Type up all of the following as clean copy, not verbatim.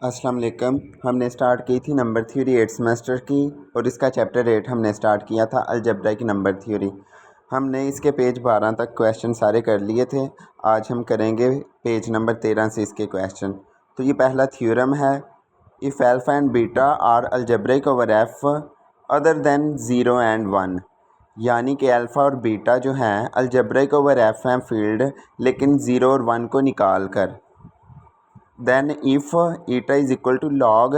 अस्सलाम वालेकुम। हमने स्टार्ट की थी नंबर थ्योरी 8 सेमेस्टर की और इसका चैप्टर 8 हमने स्टार्ट किया था अलजेब्रा की नंबर थ्योरी। हमने इसके पेज 12 तक क्वेश्चन सारे कर लिए थे। आज हम करेंगे पेज नंबर 13 से इसके क्वेश्चन। तो ये पहला थ्योरम है, if alpha and beta are algebraic over F other than 0 and 1, यानी कि अल्फ़ा और बीटा जो हैं अलजेब्रिक ओवर एफ हैं फील्ड, लेकिन 0 और 1 को निकाल कर। Then if eta is equal to log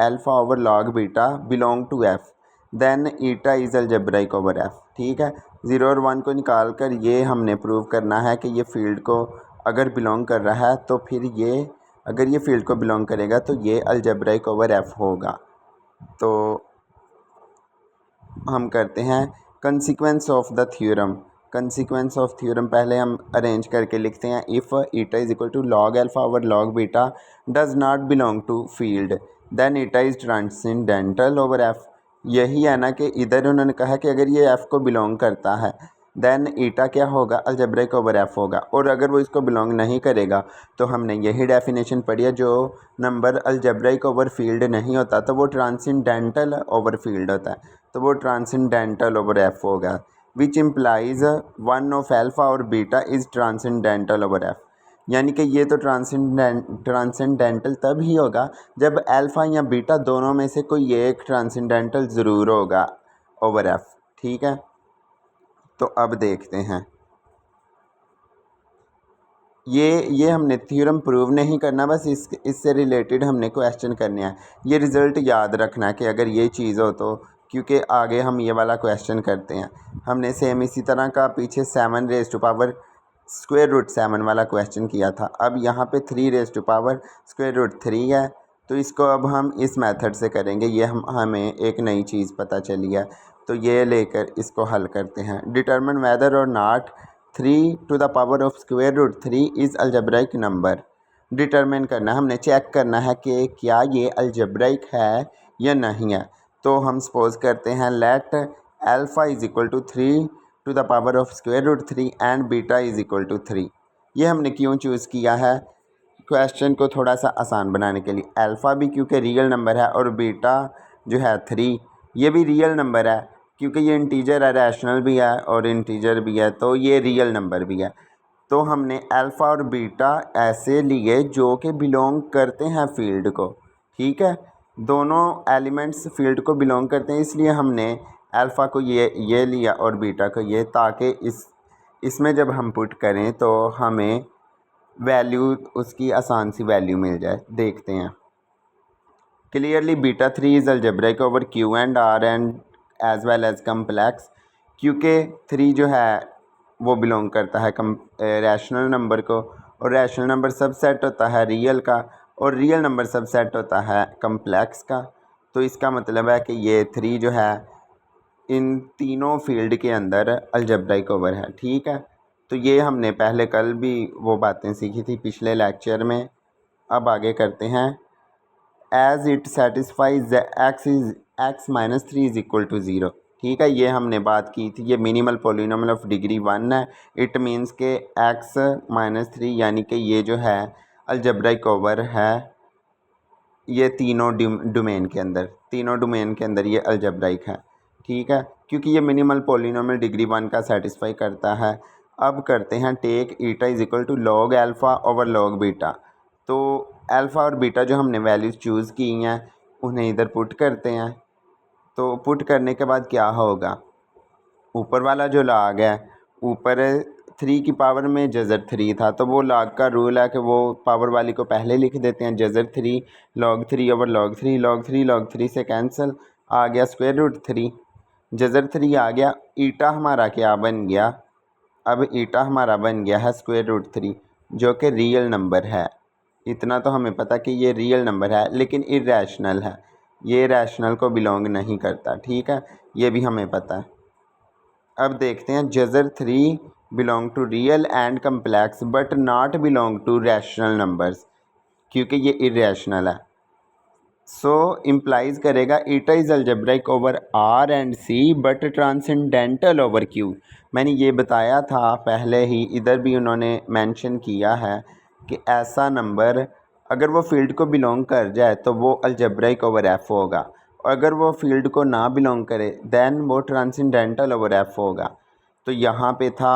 alpha over log beta belong to f, then eta is algebraic over f। ठीक है, 0 और 1 को निकाल कर ये हमने प्रूव करना है कि ये फील्ड को अगर बिलोंग कर रहा है तो फिर ये अगर ये फील्ड को बिलोंग करेगा तो ये अलजेब्राइक ओवर एफ होगा। तो हम करते हैं consequence of the theorem. Consequence of theorem पहले हम अरेंज करके लिखते हैं। If eta is equal to log alpha over log beta does not belong to field, then eta is transcendental over F. यही है ना कि इधर उन्होंने कहा कि अगर ये एफ़ को बिलोंग करता है देन ईटा क्या होगा, अलजेब्रिक ओवर एफ होगा। और अगर वो इसको बिलोंग नहीं करेगा तो हमने यही डेफिनेशन पढ़ी है, जो नंबर अलजेब्रिक ओवर फील्ड नहीं होता तो वो ट्रांसेंडेंटल ओवर फील्ड होता है, तो वो ट्रांसेंडेंटल ओवर एफ होगा। Which implies one of alpha और beta is transcendental over F, यानी कि ये तो ट्रांसेंडेंटल तब ही होगा जब अल्फ़ा या बीटा दोनों में से कोई एक ट्रांसेंडेंटल ज़रूर होगा ओवर एफ। ठीक है, तो अब देखते हैं ये हमने थ्योरम प्रूव नहीं करना, बस इससे रिलेटेड हमने क्वेश्चन करने हैं। ये रिज़ल्ट याद रखना है कि अगर ये चीज़ हो तो, क्योंकि आगे हम ये वाला क्वेश्चन करते हैं। हमने सेम इसी तरह का पीछे 7 raise to power square root 7 वाला क्वेश्चन किया था। अब यहाँ पे 3 raise to power square root 3 है, तो इसको अब हम इस मेथड से करेंगे। ये हमें एक नई चीज़ पता चली है, तो ये लेकर इसको हल करते हैं। डिटर्मिन वेदर और not 3 to the power of square root 3 is algebraic number. Determine करना, हमने चेक करना है कि क्या ये अलजेब्राइक है या नहीं है। तो हम सपोज करते हैं let alpha is equal to 3 to the power of square root 3 and beta is equal to 3। ये हमने क्यों चूज़ किया है, क्वेश्चन को थोड़ा सा आसान बनाने के लिए। अल्फ़ा भी क्योंकि रियल नंबर है और बीटा जो है 3 ये भी रियल नंबर है, क्योंकि ये इंटीजर है, रैशनल भी है और इंटीजर भी है, तो ये रियल नंबर भी है। तो हमने अल्फ़ा और बीटा ऐसे लिए जो कि बिलोंग करते हैं फील्ड को। ठीक है, दोनों एलिमेंट्स फील्ड को बिलोंग करते हैं, इसलिए हमने अल्फ़ा को ये लिया और बीटा को ये, ताकि इसमें जब हम पुट करें तो हमें वैल्यू उसकी आसान सी वैल्यू मिल जाए। देखते हैं। Clearly beta 3 is algebraic over Q and R and as well as complex, क्योंकि 3 जो है वो बिलोंग करता है रैशनल नंबर को, और रैशनल नंबर सबसेट होता है रियल का, और रियल नंबर सबसेट होता है कम्प्लेक्स का। तो इसका मतलब है कि ये 3 जो है इन तीनों फील्ड के अंदर अलजेब्रिक ओवर है। ठीक है, तो ये हमने पहले कल भी वो बातें सीखी थी पिछले लेक्चर में। अब आगे करते हैं। As it satisfies x minus 3 is equal to 0। ठीक है, ये हमने बात की थी, ये मिनिमल पॉलिनोमियल ऑफ डिग्री 1 है। इट मीन्स के एक्स माइनस 3 यानी कि ये जो है अलजेब्रिक ओवर है ये तीनों डोमेन के अंदर ये अलजेब्रिक है। ठीक है, क्योंकि ये मिनिमल पॉलिनोमियल डिग्री 1 का सेटिस्फाई करता है। अब करते हैं take eta is equal to log alpha over log beta. तो अल्फ़ा और बीटा जो हमने वैल्यूज़ चूज़ की हैं उन्हें इधर पुट करते हैं। तो पुट करने के बाद क्या होगा, ऊपर वाला जो लॉग है, ऊपर 3 की पावर में जज़र 3 था, तो वो लॉग का रूल है कि वो पावर वाली को पहले लिख देते हैं। जज़र 3 लॉग 3 ओवर लॉग 3, लॉग 3 से कैंसिल, आ गया स्क्वायर रूट 3, जज़र 3 आ गया। ईटा हमारा क्या बन गया, अब ईटा हमारा बन गया है स्क्वायर रूट 3, जो कि रियल नंबर है। इतना तो हमें पता कि ये रियल नंबर है, लेकिन इरेशनल है, ये रैशनल को बिलोंग नहीं करता। ठीक है, ये भी हमें पता है। अब देखते हैं जज़र 3 belong to real and complex but not belong to rational numbers, क्योंकि ये इरेशनल है। सो इम्प्लाइज करेगा eta is algebraic over R and C but transcendental over Q. मैंने ये बताया था पहले ही, इधर भी उन्होंने मेंशन किया है कि ऐसा नंबर अगर वो फील्ड को बिलोंग कर जाए तो वो अलजेब्रिक ओवर एफ होगा, और अगर वो फील्ड को ना बिलोंग करे दैन वो ट्रांसेंडेंटल ओवर एफ होगा। तो यहाँ पे था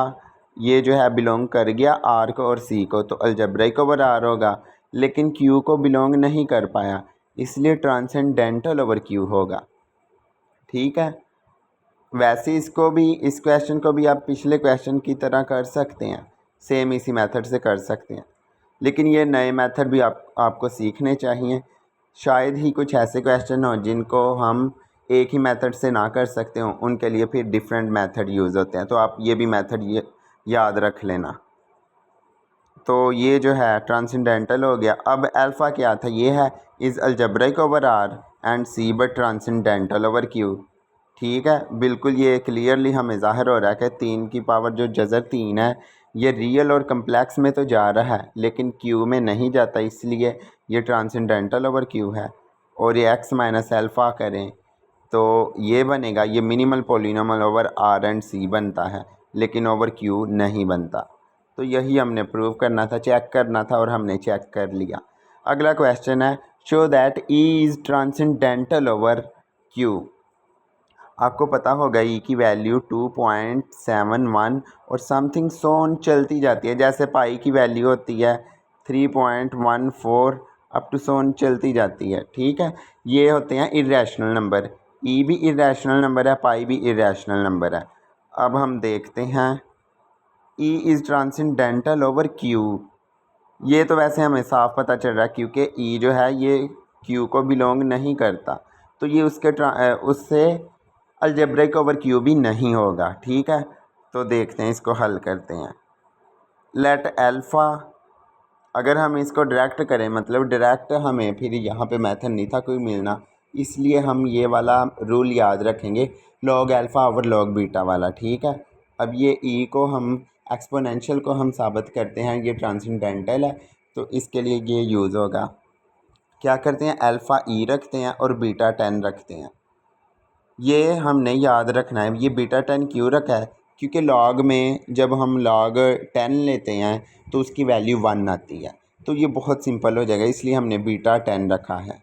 ये जो है बिलोंग कर गया आर को और सी को, तो अलजेब्रिक ओवर आर होगा, लेकिन क्यू को बिलोंग नहीं कर पाया इसलिए ट्रांसेंडेंटल ओवर क्यू होगा। ठीक है, वैसे इसको भी, इस क्वेश्चन को भी आप पिछले क्वेश्चन की तरह कर सकते हैं, सेम इसी मेथड से कर सकते हैं, लेकिन ये नए मेथड भी आपको सीखने चाहिए। शायद ही कुछ ऐसे क्वेश्चन हो जिनको हम एक ही मेथड से ना कर सकते हो, उनके लिए फिर डिफरेंट मेथड यूज़ होते हैं, तो आप ये भी मेथड याद रख लेना। तो ये जो है ट्रांसेंडेंटल हो गया। अब अल्फ़ा क्या था, ये है is algebraic over R and C but transcendental over Q. ठीक है, बिल्कुल ये क्लियरली हमें ज़ाहिर हो रहा है कि 3 की पावर जो जज़र 3 है ये रियल और कम्प्लेक्स में तो जा रहा है लेकिन क्यू में नहीं जाता, इसलिए ये ट्रांसेंडेंटल ओवर क्यू है। और ये एक्स माइनस अल्फ़ा करें तो ये बनेगा, ये minimal polynomial over R and C बनता है लेकिन ओवर क्यू नहीं बनता। तो यही हमने प्रूव करना था, चेक करना था, और हमने चेक कर लिया। अगला क्वेश्चन है show that E is transcendental over Q. आपको पता होगा ई की वैल्यू 2.71 और समथिंग सोन चलती जाती है, जैसे पाई की वैल्यू होती है 3.14 अप टू सोन चलती जाती है। ठीक है, ये होते हैं इरेशनल नंबर, ई भी इरेशनल नंबर है, पाई भी इरेशनल नंबर है। अब हम देखते हैं E is transcendental over Q. ये तो वैसे हमें साफ पता चल रहा है क्योंकि ई जो है ये क्यू को बिलोंग नहीं करता, तो ये उससे अलजेब्रिक ओवर क्यू भी नहीं होगा। ठीक है, तो देखते हैं, इसको हल करते हैं। लेट अल्फ़ा, अगर हम इसको डायरेक्ट करें, मतलब डायरेक्ट हमें फिर यहाँ पे मेथड नहीं था कोई मिलना, इसलिए हम ये वाला रूल याद रखेंगे, log alpha over log beta वाला। ठीक है, अब ये ई को हम एक्सपोनेंशियल को हम साबित करते हैं ये ट्रांसेंडेंटल है, तो इसके लिए ये यूज़ होगा। क्या करते हैं, अल्फ़ा ई रखते हैं और बीटा 10 रखते हैं। ये हमने याद रखना है, ये बीटा 10 क्यों रखा है, क्योंकि लॉग में जब हम लॉग 10 लेते हैं तो उसकी वैल्यू 1 आती है, तो ये बहुत सिंपल हो जाएगा, इसलिए हमने बीटा 10 रखा है।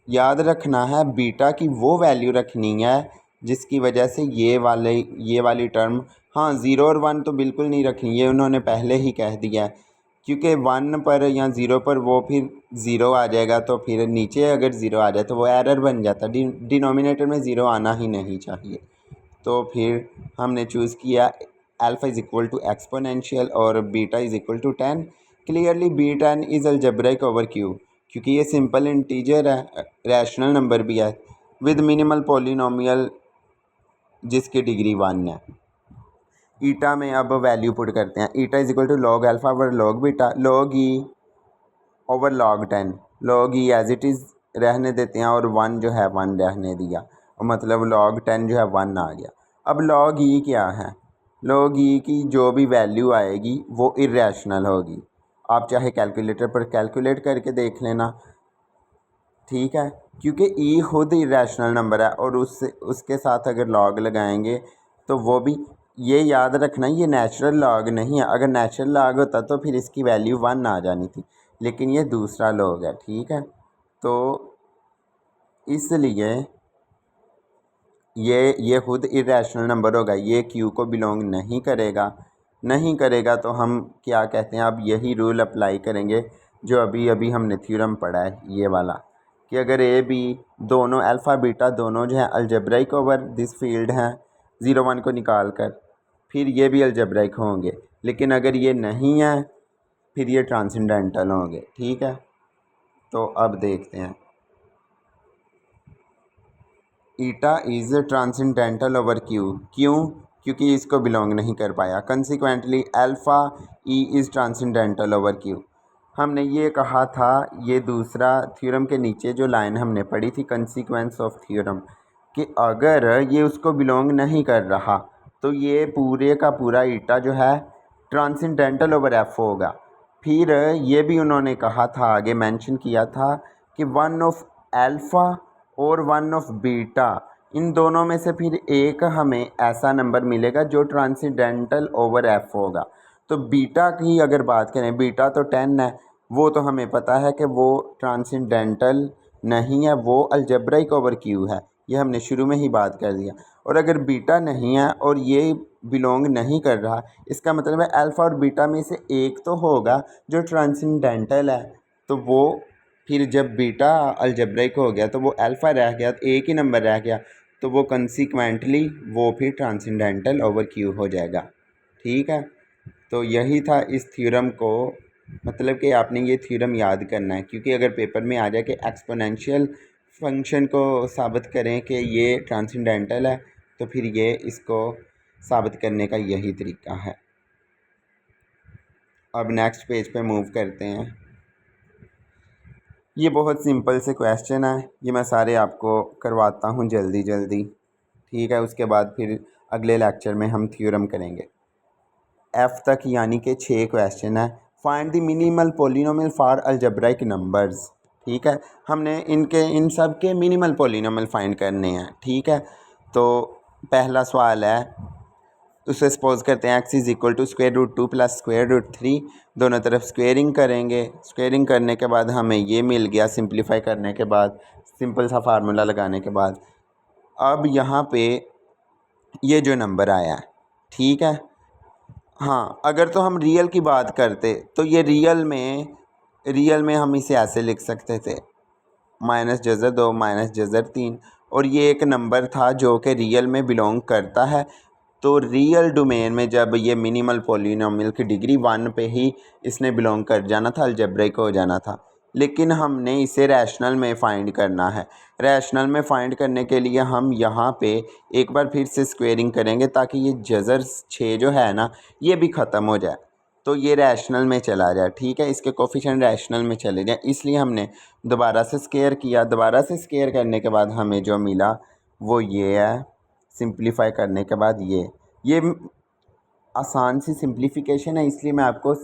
याद रखना है बीटा की वो वैल्यू रखनी है जिसकी वजह से ये वाली टर्म, हाँ 0 और 1 तो बिल्कुल नहीं रखनी, ये उन्होंने पहले ही कह दिया है, क्योंकि 1 पर या 0 पर वो फिर 0 आ जाएगा, तो फिर नीचे अगर 0 आ जाए तो वो एरर बन जाता, डिनोमिनेटर में 0 आना ही नहीं चाहिए। तो फिर हमने चूज़ किया alpha is equal to exponential और beta is equal to 10। Clearly B 10 is algebraic over Q, क्योंकि ये सिंपल इंटीजर है, रैशनल नंबर भी है विद मिनिमल पॉलिनोमियल जिसकी डिग्री 1 है। ईटा में अब वैल्यू पुट करते हैं, eta is equal to log alpha over log beta, log e over log 10, log e as it is रहने देते हैं और 1 जो है 1 रहने दिया, और मतलब लॉग 10 जो है 1 आ गया। अब लॉग ई क्या है, लॉग ई की जो भी वैल्यू आएगी वो इरेशनल होगी, आप चाहे कैलकुलेटर पर कैलकुलेट करके देख लेना। ठीक है, क्योंकि ई खुद इरेशनल नंबर है और उसके साथ अगर लॉग लगाएंगे तो वो भी, ये याद रखना ये नेचुरल लॉग नहीं है, अगर नेचुरल लॉग होता तो फिर इसकी वैल्यू 1 आ जानी थी, लेकिन ये दूसरा लॉग है। ठीक है, तो इसलिए ये खुद इरेशनल नंबर होगा, ये क्यू को बिलोंग नहीं करेगा तो हम क्या कहते हैं, अब यही रूल अप्लाई करेंगे जो अभी अभी हमने थ्योरम पढ़ा है, ये वाला, कि अगर ए बी दोनों अल्फ़ा बीटा दोनों जो है अलजेब्रिक ओवर दिस फील्ड हैं 0 1 को निकाल कर, फिर ये भी अलजेब्रिक होंगे, लेकिन अगर ये नहीं है फिर ये ट्रांसेंडेंटल होंगे। ठीक है, तो अब देखते हैं, eta is transcendental over Q, क्यों, क्योंकि इसको बिलोंग नहीं कर पाया, consequently alpha E is transcendental over Q. हमने ये कहा था, ये दूसरा थ्योरम के नीचे जो लाइन हमने पढ़ी थी कंसीक्वेंस ऑफ थ्योरम, कि अगर ये उसको बिलोंग नहीं कर रहा तो ये पूरे का पूरा ईटा जो है ट्रांसेंडेंटल ओवर एफ होगा। फिर ये भी उन्होंने कहा था, आगे मेंशन किया था कि 1 ऑफ अल्फ़ा और 1 ऑफ बीटा, इन दोनों में से फिर एक हमें ऐसा नंबर मिलेगा जो ट्रांसेंडेंटल ओवर एफ होगा। तो बीटा की अगर बात करें, बीटा तो 10 है, वो तो हमें पता है कि वो ट्रांसेंडेंटल नहीं है, वो अलजेब्रिक ओवर क्यू है, ये हमने शुरू में ही बात कर दिया। और अगर बीटा नहीं है और ये बिलोंग नहीं कर रहा, इसका मतलब है अल्फ़ा और बीटा में से एक तो होगा जो ट्रांसेंडेंटल है। तो वो फिर जब बीटा अलजेब्रिक हो गया तो वो अल्फ़ा रह गया, तो एक ही नंबर रह गया, तो वो कंसिक्वेंटली वो फिर ट्रांसेंडेंटल ओवर क्यू हो जाएगा। ठीक है, तो यही था इस थ्योरम को, मतलब कि आपने ये थ्योरम याद करना है, क्योंकि अगर पेपर में आ जाए कि एक्सपोनेंशियल फंक्शन को साबित करें कि ये ट्रांसेंडेंटल है, तो फिर ये इसको साबित करने का यही तरीका है। अब नेक्स्ट पेज पे मूव करते हैं। ये बहुत सिंपल से क्वेश्चन है, ये मैं सारे आपको करवाता हूँ जल्दी जल्दी। ठीक है, उसके बाद फिर अगले लेक्चर में हम थ्योरम करेंगे। F तक यानी कि 6 क्वेश्चन है। Find the minimal polynomial for algebraic numbers. ठीक है, हमने इन सब के मिनिमल पोलिनोमियल फाइंड करने हैं। ठीक है, तो पहला सवाल है, उसे सपोज करते हैं x is equal to square root 2 plus square root 3, दोनों तरफ स्क्वेयरिंग करेंगे। स्क्वेयरिंग करने के बाद हमें ये मिल गया, सिंप्लीफाई करने के बाद, सिंपल सा फार्मूला लगाने के बाद। अब यहाँ पे ये जो नंबर आया है, ठीक है, हाँ, अगर तो हम रियल की बात करते तो ये रियल में हम इसे ऐसे लिख सकते थे, माइनस जज़र 2 माइनस जज़र 3, और ये एक नंबर था जो कि रियल में बिलोंग करता है। तो रियल डोमेन में जब ये मिनिमल पॉलिनोमियल की डिग्री 1 पे ही इसने बिलोंग कर जाना था, अलजेब्रिक हो जाना था। लेकिन हमने इसे रैशनल में फ़ाइंड करना है। रैशनल में फ़ाइंड करने के लिए हम यहाँ पे एक बार फिर से स्क्वेयरिंग करेंगे ताकि ये जज़र 6 जो है ना, ये भी ख़त्म हो जाए, तो ये रैशनल में चला जाए। ठीक है, इसके कोफिशिएंट रैशनल में चले जाए, इसलिए हमने दोबारा से स्क्वेयर किया। दोबारा से स्क्वेयर करने के बाद हमें जो मिला वो ये है। सिंप्लीफाई करने के बाद ये आसान सी सिंप्लीफिकेशन है, इसलिए मैं आपको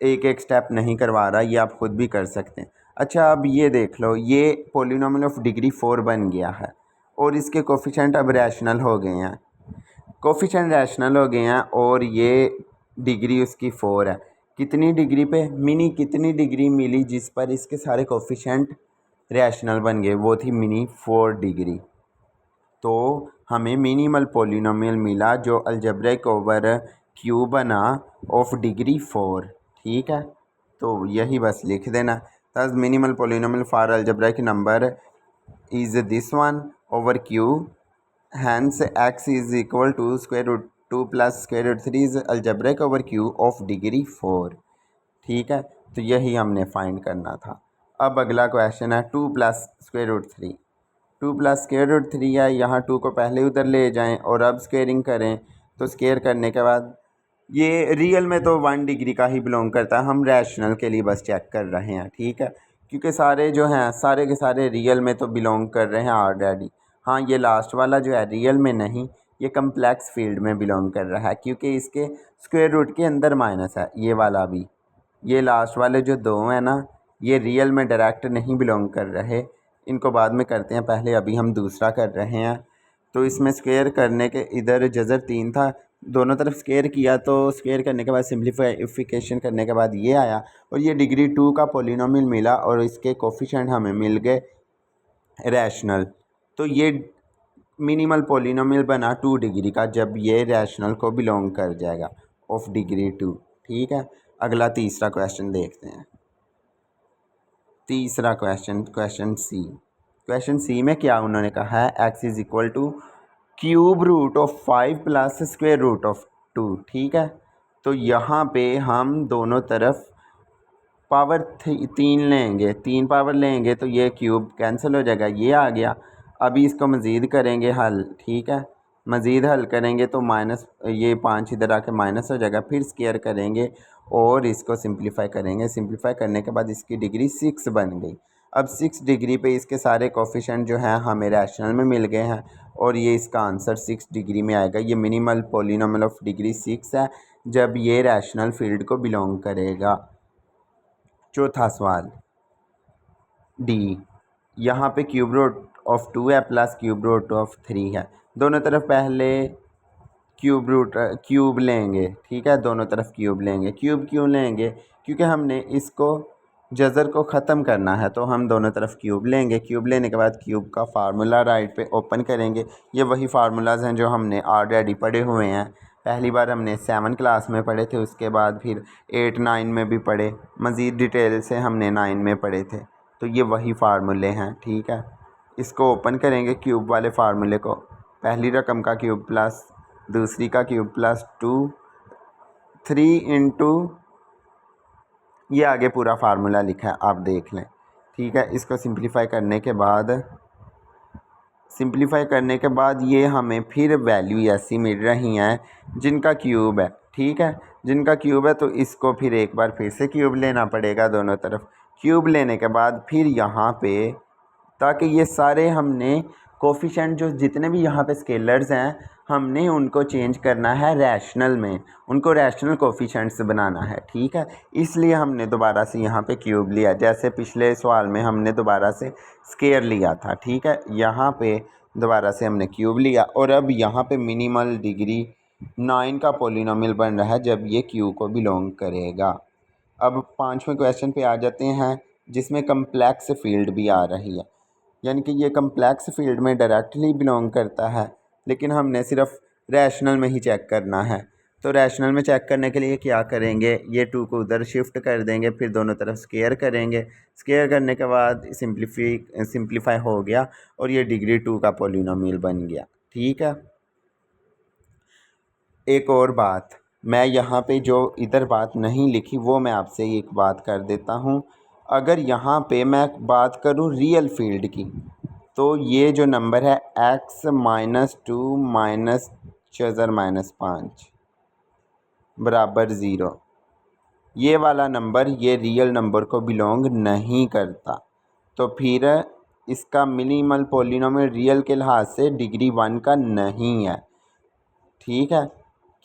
एक एक स्टेप नहीं करवा रहा, ये आप खुद भी कर सकते हैं। अच्छा, अब ये देख लो, ये पॉलिनोमियल ऑफ डिग्री 4 बन गया है और इसके कोफिशिएंट अब रैशनल हो गए हैं। कोफिशिएंट रैशनल हो गए हैं और ये डिग्री उसकी 4 है। कितनी डिग्री पे मिनी कितनी डिग्री मिली जिस पर इसके सारे कोफिशिएंट रैशनल बन गए, वो थी मिनी 4 डिग्री। तो हमें मिनिमल पॉलिनोमियल मिला जो अलजेब्रिक ओवर क्यू बना ऑफ डिग्री 4। ठीक है, तो यही बस लिख देना। Thus minimal polynomial for algebraic number is this one over Q, hence x is equal to square root 2 plus square root 3 is algebraic over Q of degree 4। ठीक है, तो यही हमने फाइंड करना था। अब अगला क्वेश्चन है 2 plus square root 3। 2 plus square root 3 है, यहाँ 2 को पहले उधर ले जाएं और अब स्क्वेयरिंग करें। तो स्क्वेयर करने के बाद ये रियल में तो 1 डिग्री का ही बिलोंग करता है, हम रैशनल के लिए बस चेक कर रहे हैं। ठीक है, क्योंकि सारे जो हैं सारे के सारे रियल में तो बिलोंग कर रहे हैं ऑलरेडी। हाँ, ये लास्ट वाला जो है रियल में नहीं, ये कम्प्लेक्स फील्ड में बिलोंग कर रहा है, क्योंकि इसके स्क्वायर रूट के अंदर माइनस है। ये वाला भी, ये लास्ट वाले जो दो हैं ना, ये रियल में डायरेक्ट नहीं बिलोंग कर रहे, इनको बाद में करते हैं, पहले अभी हम दूसरा कर रहे हैं। तो इसमें स्क्वेयर करने के इधर जज़र 3 था, दोनों तरफ स्क्वेयर किया, तो स्क्वेयर करने के बाद सिम्प्लीफिकेशन करने के बाद ये आया और ये डिग्री 2 का पॉलिनोमियल मिला और इसके कोफिशिएंट हमें मिल गए रैशनल। तो ये मिनिमल पॉलिनोमियल बना 2 डिग्री का जब ये रैशनल को बिलोंग कर जाएगा ऑफ डिग्री 2। ठीक है, अगला तीसरा क्वेश्चन देखते हैं। तीसरा क्वेश्चन सी। क्वेश्चन सी में क्या उन्होंने कहा है, x is equal to cube root of 5 plus square root of 2। ठीक है, तो यहाँ पे हम दोनों तरफ पावर 3 लेंगे, 3 पावर लेंगे तो ये क्यूब कैंसिल हो जाएगा, ये आ गया। अभी इसको मज़ीद करेंगे हल। ठीक है, मज़ीद हल करेंगे तो माइनस, ये 5 इधर आके माइनस हो जाएगा, फिर स्क्वायर करेंगे और इसको सिंप्लीफाई करेंगे। सिंप्लीफाई करने के बाद इसकी डिग्री 6 बन गई। अब 6 डिग्री पे इसके सारे कोफिशिएंट जो हैं हमें रैशनल में मिल गए हैं और ये इसका आंसर 6 डिग्री में आएगा। ये मिनिमल पॉलिनोमियल ऑफ डिग्री 6 है जब ये रैशनल फील्ड को बिलोंग करेगा। चौथा सवाल डी, यहाँ पे क्यूब रूट ऑफ 2 है प्लस क्यूब रूट ऑफ 3 है, दोनों तरफ पहले क्यूब लेंगे। ठीक है, दोनों तरफ क्यूब लेंगे। क्यूब क्यों लेंगे, क्योंकि हमने इसको जज़र को ख़त्म करना है तो हम दोनों तरफ क्यूब लेंगे। क्यूब लेने के बाद क्यूब का फार्मूला राइट पे ओपन करेंगे। ये वही फार्मूलाज़ हैं जो हमने ऑलरेडी पढ़े हुए हैं। पहली बार हमने 7 क्लास में पढ़े थे, उसके बाद फिर 8 9 में भी पढ़े, मज़ीद डिटेल से हमने 9 में पढ़े थे। तो ये वही फार्मूले हैं, ठीक है। इसको ओपन करेंगे क्यूब वाले फार्मूले को। पहली रकम का क्यूब प्लस दूसरी का क्यूब प्लस 2 3 इंटू ये आगे पूरा फार्मूला लिखा है, आप देख लें, ठीक है। इसको सिंप्लीफाई करने के बाद ये हमें फिर वैल्यू ऐसी मिल रही हैं जिनका क्यूब है, ठीक है। जिनका क्यूब है तो इसको फिर एक बार फिर से क्यूब लेना पड़ेगा दोनों तरफ। क्यूब लेने के बाद फिर यहाँ पे, ताकि ये सारे हमने कोफिशेंट जो जितने भी यहाँ पे स्केलर्स हैं हमने उनको चेंज करना है रैशनल में, उनको रैशनल कोफिशेंट्स बनाना है, ठीक है। इसलिए हमने दोबारा से यहाँ पे क्यूब लिया, जैसे पिछले सवाल में हमने दोबारा से स्केयर लिया था, ठीक है। यहाँ पे दोबारा से हमने क्यूब लिया और अब यहाँ पे मिनिमल डिग्री 9 का पोलिनोमियल बन रहा है जब ये क्यू को बिलोंग करेगा। अब 5वें क्वेश्चन पे आ जाते हैं जिसमें कम्प्लेक्स फील्ड भी आ रही है, यानी कि ये कम्प्लेक्स फील्ड में डायरेक्टली बिलोंग करता है, लेकिन हमने सिर्फ रैशनल में ही चेक करना है। तो रैशनल में चेक करने के लिए क्या करेंगे, ये 2 को उधर शिफ्ट कर देंगे, फिर दोनों तरफ स्केयर करेंगे। स्केयर करने के बाद सिंप्लीफाई हो गया और ये डिग्री 2 का पोलिनोमियल बन गया, ठीक है। एक और बात, मैं यहाँ पे जो इधर बात नहीं लिखी वो मैं आपसे एक बात कर देता हूँ। अगर यहाँ पे मैं बात करूँ रियल फील्ड की, तो ये जो नंबर है x-2 माइनस चज़र -5 बराबर 0, ये वाला नंबर ये रियल नंबर को बिलोंग नहीं करता। तो फिर इसका मिनिमल पोलिनोमियल रियल के लिहाज से डिग्री 1 का नहीं है, ठीक है।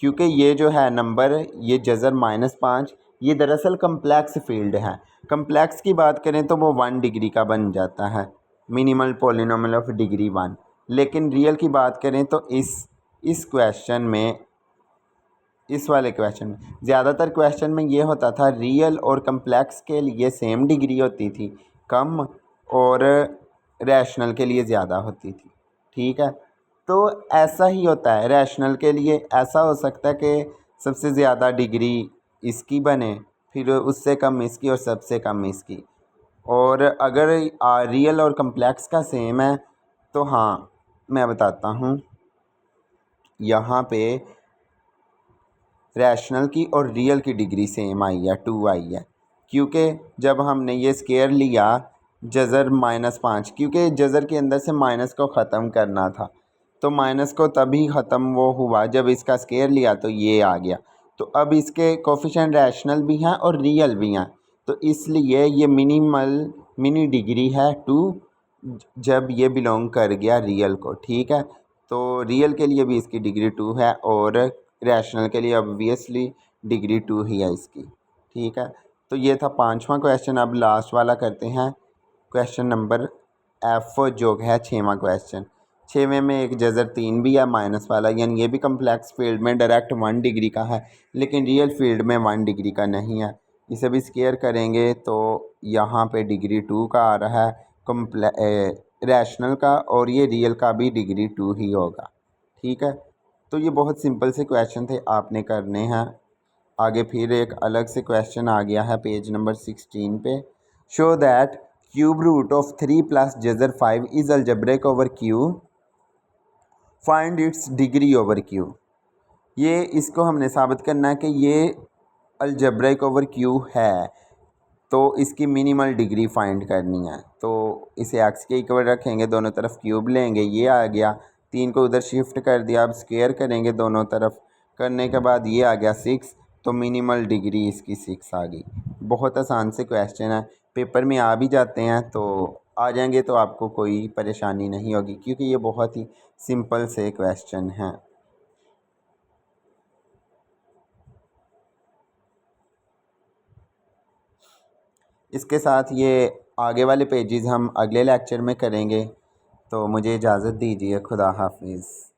क्योंकि ये जो है नंबर ये जज़र -5 ये दरअसल कम्प्लेक्स फील्ड है। कम्प्लेक्स की बात करें तो वो 1 डिग्री का बन जाता है, मिनिमल पोलिनोमियल ऑफ डिग्री 1। लेकिन रियल की बात करें तो इस क्वेश्चन में, इस वाले क्वेश्चन में, ज़्यादातर क्वेश्चन में ये होता था रियल और कम्प्लेक्स के लिए सेम डिग्री होती थी, कम, और रैशनल के लिए ज़्यादा होती थी, ठीक है। तो ऐसा ही होता है, रैशनल के लिए ऐसा हो सकता है कि सबसे ज़्यादा डिग्री इसकी बने, फिर उससे कम इसकी और सबसे कम इसकी। और अगर रियल और कम्प्लेक्स का सेम है तो हाँ मैं बताता हूँ, यहाँ पे रैशनल की और रियल की डिग्री सेम आई है, 2 आई है। क्योंकि जब हमने ये स्केयर लिया जज़र -5, क्योंकि जज़र के अंदर से माइनस को ख़त्म करना था, तो माइनस को तभी ख़त्म वो हुआ जब इसका स्केयर लिया तो ये आ गया। तो अब इसके कोफिशिएंट रैशनल भी हैं और रियल भी हैं, तो इसलिए ये मिनी डिग्री है 2 जब ये बिलोंग कर गया रियल को, ठीक है। तो रियल के लिए भी इसकी डिग्री 2 है और रैशनल के लिए ऑब्वियसली डिग्री 2 ही है इसकी, ठीक है। तो ये था 5वां क्वेश्चन। अब लास्ट वाला करते हैं, क्वेश्चन नंबर F जो है 6वां क्वेश्चन। 6वें में एक जज़र 3 भी है माइनस वाला, यानी ये भी कम्प्लेक्स फील्ड में डायरेक्ट 1 डिग्री का है, लेकिन रियल फील्ड में 1 डिग्री का नहीं है। इसे भी स्केयर करेंगे तो यहाँ पे डिग्री 2 का आ रहा है रैशनल का, और ये रियल का भी डिग्री 2 ही होगा, ठीक है। तो ये बहुत सिंपल से क्वेश्चन थे, आपने करने हैं। आगे फिर एक अलग से क्वेश्चन आ गया है पेज नंबर 16 पे। Show that cube root of 3 plus जज़र 5 is algebraic over Q, find its degree over Q. ये इसको हमने साबित करना है कि ये अलजेब्रिक ओवर क्यू है, तो इसकी मिनिमल डिग्री फाइंड करनी है। तो इसे एक्स के इक्वल रखेंगे, दोनों तरफ क्यूब लेंगे, ये आ गया, 3 को उधर शिफ्ट कर दिया, अब स्क्वायर करेंगे दोनों तरफ, करने के बाद ये आ गया 6, तो मिनिमल डिग्री इसकी 6 आ गई। बहुत आसान से क्वेश्चन है, पेपर में आ भी जाते हैं, तो आ जाएंगे तो आपको कोई परेशानी नहीं होगी, क्योंकि ये बहुत ही सिंपल से क्वेश्चन हैं। इसके साथ ये आगे वाले पेजेस हम अगले लेक्चर में करेंगे। तो मुझे इजाज़त दीजिए, खुदा हाफिज़।